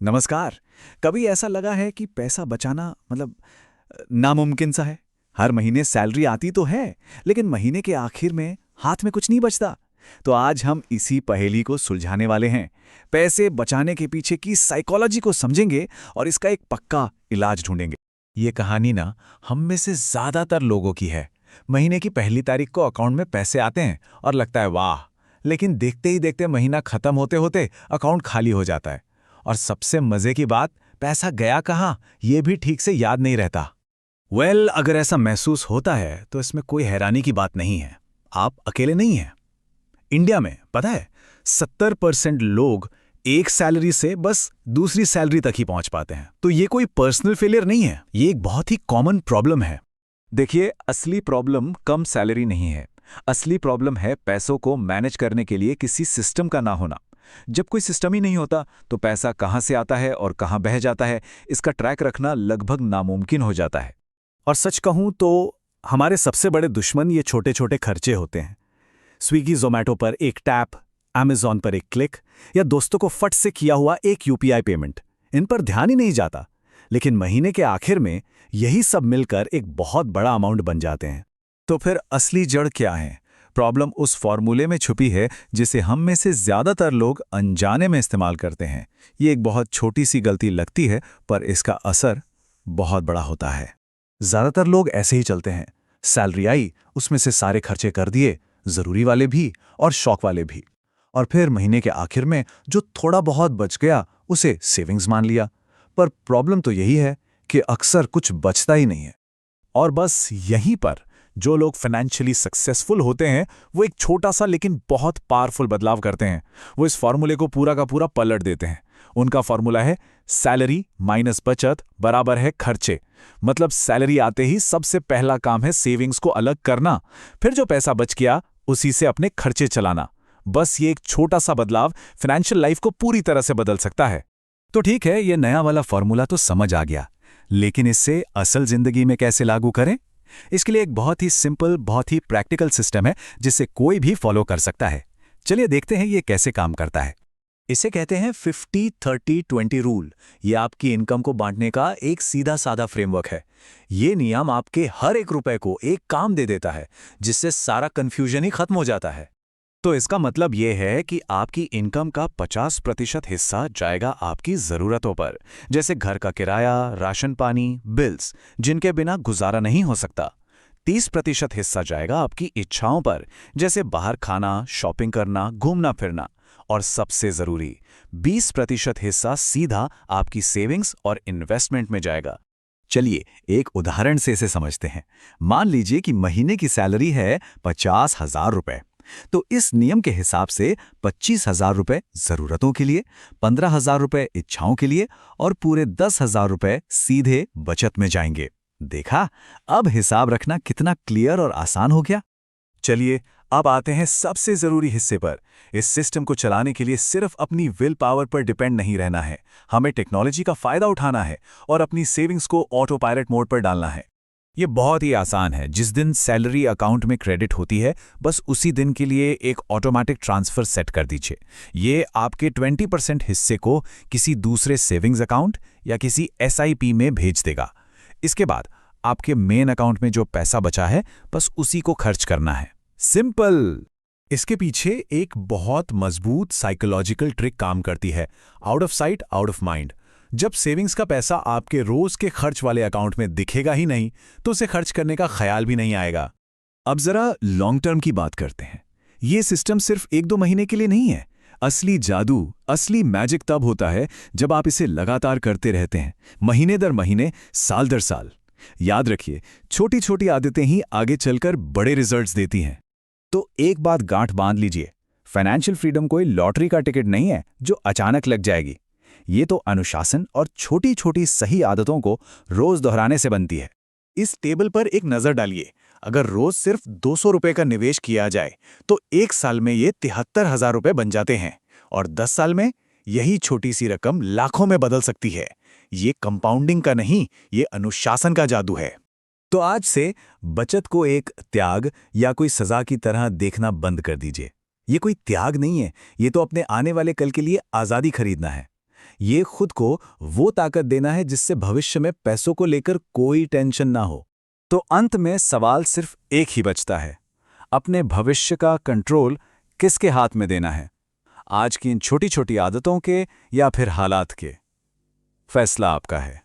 नमस्कार। कभी ऐसा लगा है कि पैसा बचाना नामुमकिन सा है। हर महीने सैलरी आती तो है, लेकिन महीने के आखिर में हाथ में कुछ नहीं बचता। तो आज हम इसी पहेली को सुलझाने वाले हैं। पैसे बचाने के पीछे की साइकोलॉजी को समझेंगे और इसका एक पक्का इलाज ढूंढेंगे। ये कहानी ना हम में से ज्यादातर लोगों की है। महीने की पहली तारीख को अकाउंट में पैसे आते हैं और लगता है वाह, लेकिन देखते ही देखते महीना खत्म होते होते अकाउंट खाली हो जाता है। और सबसे मजे की बात, पैसा गया कहाँ ये भी ठीक से याद नहीं रहता। अगर ऐसा महसूस होता है तो इसमें कोई हैरानी की बात नहीं है। आप अकेले नहीं हैं। इंडिया में पता है 70% लोग एक सैलरी से बस दूसरी सैलरी तक ही पहुंच पाते हैं। तो ये कोई पर्सनल फेलियर नहीं है, ये एक बहुत ही कॉमन प्रॉब्लम है। देखिए, असली प्रॉब्लम कम सैलरी नहीं है। असली प्रॉब्लम है पैसों को मैनेज करने के लिए किसी सिस्टम का ना होना। जब कोई सिस्टम ही नहीं होता तो पैसा कहां से आता है और कहां बह जाता है, इसका ट्रैक रखना लगभग नामुमकिन हो जाता है। और सच कहूं तो हमारे सबसे बड़े दुश्मन ये छोटे छोटे खर्चे होते हैं। स्विगी जोमैटो पर एक टैप, अमेज़ॉन पर एक क्लिक, या दोस्तों को फट से किया हुआ एक यूपीआई पेमेंट। इन पर ध्यान ही नहीं जाता, लेकिन महीने के आखिर में यही सब मिलकर एक बहुत बड़ा अमाउंट बन जाते हैं। तो फिर असली जड़ क्या है? प्रॉब्लम उस फॉर्मूले में छुपी है जिसे हम में से ज्यादातर लोग अनजाने में इस्तेमाल करते हैं। ये एक बहुत छोटी सी गलती लगती है, पर इसका असर बहुत बड़ा होता है। ज्यादातर लोग ऐसे ही चलते हैं। सैलरी आई, उसमें से सारे खर्चे कर दिए, जरूरी वाले भी और शौक वाले भी। और फिर महीने के आखिर में जो थोड़ा बहुत बच गया उसे सेविंग्स मान लिया। पर प्रॉब्लम तो यही है कि अक्सर कुछ बचता ही नहीं है। और बस यहीं पर जो लोग फाइनेंशियली सक्सेसफुल होते हैं वो एक छोटा सा लेकिन बहुत पावरफुल बदलाव करते हैं। वो इस फॉर्मूले को पूरा का पूरा पलट देते हैं। उनका फॉर्मूला है सैलरी माइनस बचत बराबर है खर्चे। मतलब सैलरी आते ही सबसे पहला काम है सेविंग्स को अलग करना, फिर जो पैसा बच गया उसी से अपने खर्चे चलाना। बस ये एक छोटा सा बदलाव फाइनेंशियल लाइफ को पूरी तरह से बदल सकता है। तो ठीक है, ये नया वाला फॉर्मूला तो समझ आ गया, लेकिन इससे असल जिंदगी में कैसे लागू करें? इसके लिए एक बहुत ही सिंपल, बहुत ही प्रैक्टिकल सिस्टम है जिसे कोई भी फॉलो कर सकता है। चलिए देखते हैं ये कैसे काम करता है। इसे कहते हैं 50-30-20 रूल। ये आपकी इनकम को बांटने का एक सीधा साधा फ्रेमवर्क है। ये नियम आपके हर एक रुपए को एक काम दे देता है, जिससे सारा कंफ्यूजन ही खत्म हो जाता है। तो इसका मतलब ये है कि आपकी इनकम का 50% हिस्सा जाएगा आपकी ज़रूरतों पर, जैसे घर का किराया, राशन पानी, बिल्स, जिनके बिना गुजारा नहीं हो सकता। 30% हिस्सा जाएगा आपकी इच्छाओं पर, जैसे बाहर खाना, शॉपिंग करना, घूमना फिरना। और सबसे ज़रूरी 20% हिस्सा सीधा आपकी सेविंग्स और इन्वेस्टमेंट में जाएगा। चलिए एक उदाहरण से इसे समझते हैं। मान लीजिए कि महीने की सैलरी है 50,000 रुपए। तो इस नियम के हिसाब से 25,000 रुपए जरूरतों के लिए, 15,000 रुपए इच्छाओं के लिए और पूरे 10,000 रुपए सीधे बचत में जाएंगे। देखा, अब हिसाब रखना कितना क्लियर और आसान हो गया। चलिए अब आते हैं सबसे जरूरी हिस्से पर। इस सिस्टम को चलाने के लिए सिर्फ अपनी विल पावर पर डिपेंड नहीं रहना है। हमें टेक्नोलॉजी का फायदा उठाना है और अपनी सेविंग्स को ऑटो पायलट मोड पर डालना है। ये बहुत ही आसान है। जिस दिन सैलरी अकाउंट में क्रेडिट होती है, बस उसी दिन के लिए एक ऑटोमेटिक ट्रांसफर सेट कर दीजिए। ये आपके 20% हिस्से को किसी दूसरे सेविंग्स अकाउंट या किसी एसआईपी में भेज देगा। इसके बाद आपके मेन अकाउंट में जो पैसा बचा है, बस उसी को खर्च करना है। सिंपल। इसके पीछे एक बहुत मजबूत साइकोलॉजिकल ट्रिक काम करती है। Out of sight out of mind. जब सेविंग्स का पैसा आपके रोज के खर्च वाले अकाउंट में दिखेगा ही नहीं, तो उसे खर्च करने का ख्याल भी नहीं आएगा। अब जरा लॉन्ग टर्म की बात करते हैं। ये सिस्टम सिर्फ 1-2 महीने के लिए नहीं है। असली जादू, असली मैजिक तब होता है जब आप इसे लगातार करते रहते हैं, महीने दर महीने, साल दर साल। याद रखिए, छोटी छोटी आदतें ही आगे चलकर बड़े रिजल्ट्स देती हैं। तो एक बात गांठ बांध लीजिए, फाइनेंशियल फ्रीडम कोई लॉटरी का टिकट नहीं है जो अचानक लग जाएगी। ये तो अनुशासन और छोटी छोटी सही आदतों को रोज दोहराने से बनती है। इस टेबल पर एक नजर डालिए। अगर रोज सिर्फ 200 रुपए का निवेश किया जाए तो 1 साल में ये 73,000 रुपए बन जाते हैं, और 10 साल में यही छोटी सी रकम लाखों में बदल सकती है। ये कंपाउंडिंग का नहीं, ये अनुशासन का जादू है। तो आज से बचत को एक त्याग या कोई सजा की तरह देखना बंद कर दीजिए। ये कोई त्याग नहीं है, ये तो अपने आने वाले कल के लिए आजादी खरीदना है। ये खुद को वो ताकत देना है जिससे भविष्य में पैसों को लेकर कोई टेंशन ना हो। तो अंत में सवाल सिर्फ एक ही बचता है, अपने भविष्य का कंट्रोल किसके हाथ में देना है? आज की इन छोटी छोटी आदतों के या फिर हालात के? फैसला आपका है।